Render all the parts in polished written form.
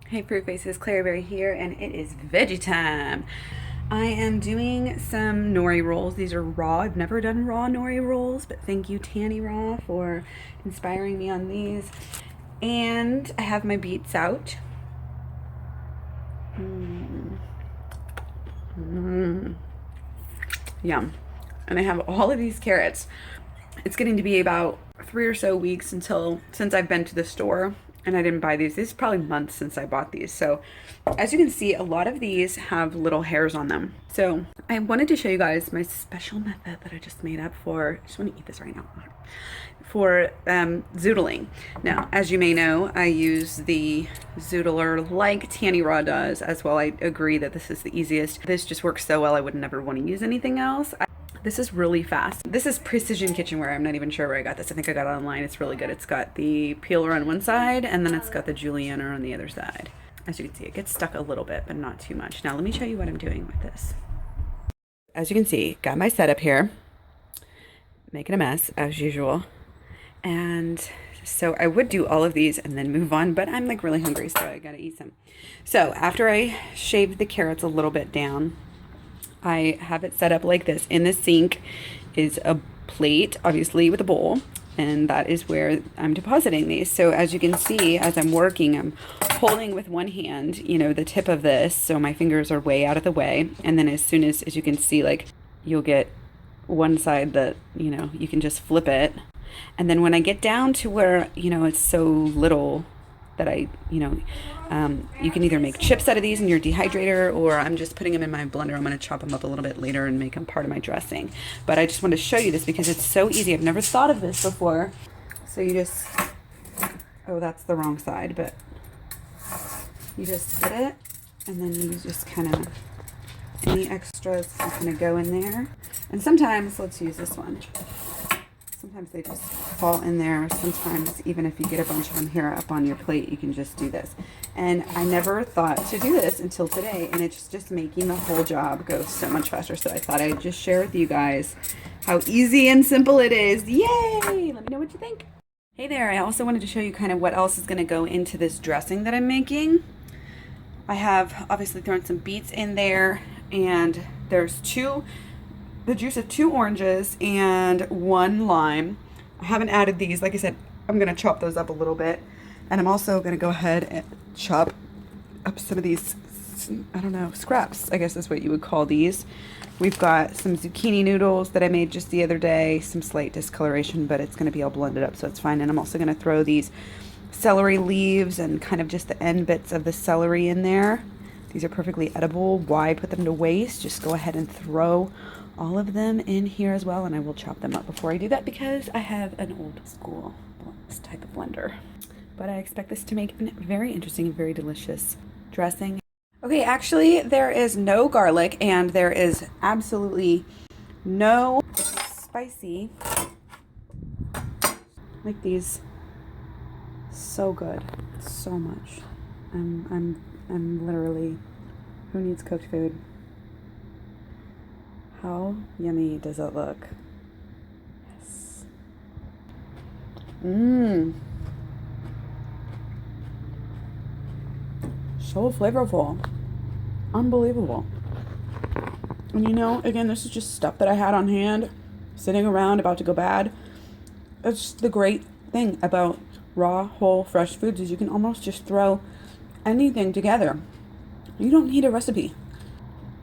Hey Fruit Faces, KlaireeBerry here, and it is veggie time. I am doing some nori rolls. These are raw. I've never done raw nori rolls, but thank you Tanny Raw for inspiring me on these. And I have my beets out. Yum. And I have all of these carrots. It's getting to be about 3 or so weeks since I've been to the store and I didn't buy these. This is probably months since I bought these. So as you can see, a lot of these have little hairs on them. So I wanted to show you guys my special method that I just made up for, I just want to eat this right now, for zoodling. Now, as you may know, I use the zoodler like Tanny Raw does as well. I agree that this is the easiest. This just works so well, I would never want to use anything else. This is really fast. This is Precision Kitchenware. I'm not even sure where I got this. I think I got it online. It's really good. It's got the peeler on one side and then it's got the julienner on the other side. As you can see, it gets stuck a little bit, but not too much. Now let me show you what I'm doing with this. As you can see, got my setup here. Making a mess as usual. And so I would do all of these and then move on, but I'm like really hungry, so I gotta eat some. So after I shaved the carrots a little bit down, I have it set up like this. In the sink is a plate, obviously with a bowl, and that is where I'm depositing these. So as you can see, as I'm working, I'm holding with one hand, you know, the tip of this, so my fingers are way out of the way. And then as soon as you can see, like, you'll get one side that, you know, you can just flip it. And then when I get down to where, you know, it's so little that I, you know, you can either make chips out of these in your dehydrator, or I'm just putting them in my blender. I'm going to chop them up a little bit later and make them part of my dressing. But I just want to show you this because it's so easy. I've never thought of this before. So you just, oh, that's the wrong side, but you just put it and then you just kind of, any extras can kind of go in there. And sometimes, let's use this one. Sometimes they just fall in there. Sometimes even if you get a bunch of them here up on your plate, you can just do this. And I never thought to do this until today, and it's just making the whole job go so much faster. So I thought I'd just share with you guys how easy and simple it is. Yay! Let me know what you think. Hey there, I also wanted to show you kind of what else is going to go into this dressing that I'm making. I have obviously thrown some beets in there, and there's the juice of 2 oranges and 1 lime. I haven't added these. Like I said, I'm going to chop those up a little bit. And I'm also going to go ahead and chop up some of these, I don't know, scraps, I guess is what you would call these. We've got some zucchini noodles that I made just the other day, some slight discoloration, but it's going to be all blended up, so it's fine. And I'm also going to throw these celery leaves and kind of just the end bits of the celery in there. These are perfectly edible. Why put them to waste? Just go ahead and throw all of them in here as well, and I will chop them up before I do that because I have an old school type of blender. But I expect this to make a very interesting and very delicious dressing. Okay, actually there is no garlic and there is absolutely no spicy. Like these, so good, so much. I'm literally, who needs cooked food? How yummy does it look? Yes. Mmm. So flavorful. Unbelievable. And you know, again, this is just stuff that I had on hand, sitting around, about to go bad. That's the great thing about raw, whole, fresh foods is you can almost just throw anything together. You don't need a recipe.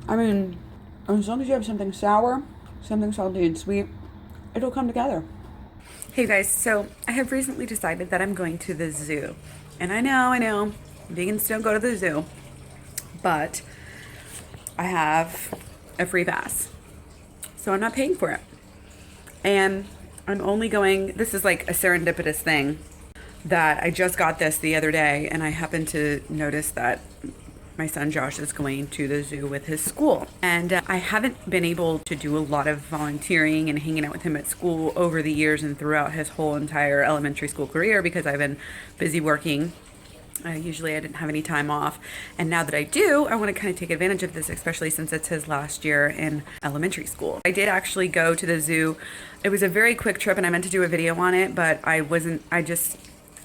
I mean, as long as you have something sour, something salty and sweet, it'll come together. Hey guys, so I have recently decided that I'm going to the zoo. And I know, vegans don't go to the zoo, but I have a free pass. So I'm not paying for it. And I'm only going, this is like a serendipitous thing that I just got this the other day, and I happened to notice that my son Josh is going to the zoo with his school. And I haven't been able to do a lot of volunteering and hanging out with him at school over the years and throughout his whole entire elementary school career because I've been busy working. Usually I didn't have any time off. And now that I do, I want to kind of take advantage of this, especially since it's his last year in elementary school. I did actually go to the zoo. It was a very quick trip and I meant to do a video on it, but I just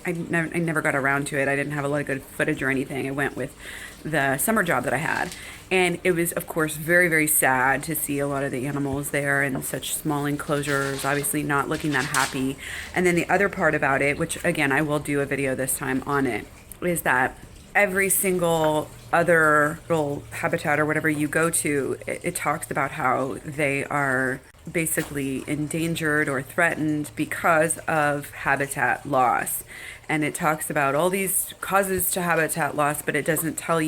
I never got around to it. I didn't have a lot of good footage or anything. I went with the summer job that I had. And it was, of course, very, very sad to see a lot of the animals there in such small enclosures, obviously not looking that happy. And then the other part about it, which again, I will do a video this time on it, is that every single other little habitat or whatever you go to, it talks about how they are basically endangered or threatened because of habitat loss. And it talks about all these causes to habitat loss, but it doesn't tell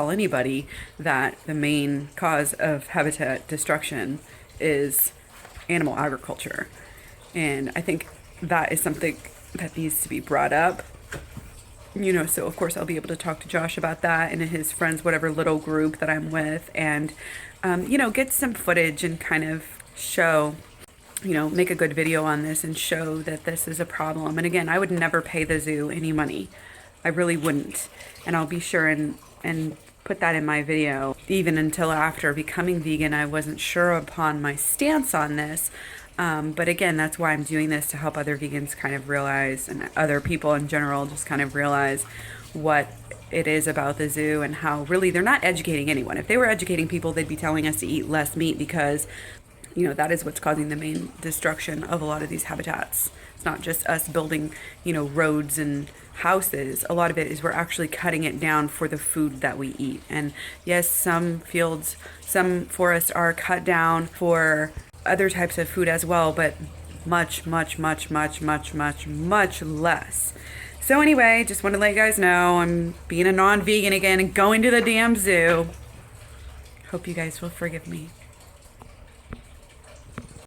anybody that the main cause of habitat destruction is animal agriculture. And I think that is something that needs to be brought up. You know, so of course I'll be able to talk to Josh about that and his friends, whatever little group that I'm with, and, you know, get some footage and kind of show, you know, make a good video on this and show that this is a problem. And again, I would never pay the zoo any money. I really wouldn't. And I'll be sure and put that in my video. Even until after becoming vegan, I wasn't sure upon my stance on this. But again, that's why I'm doing this, to help other vegans kind of realize, and other people in general just kind of realize what it is about the zoo and how really they're not educating anyone. If they were educating people, they'd be telling us to eat less meat, because, you know, that is what's causing the main destruction of a lot of these habitats. It's not just us building, you know, roads and houses. A lot of it is we're actually cutting it down for the food that we eat. And yes, some fields, some forests are cut down for other types of food as well, but much less. So anyway, just want to let you guys know I'm being a non-vegan again and going to the damn zoo. Hope you guys will forgive me.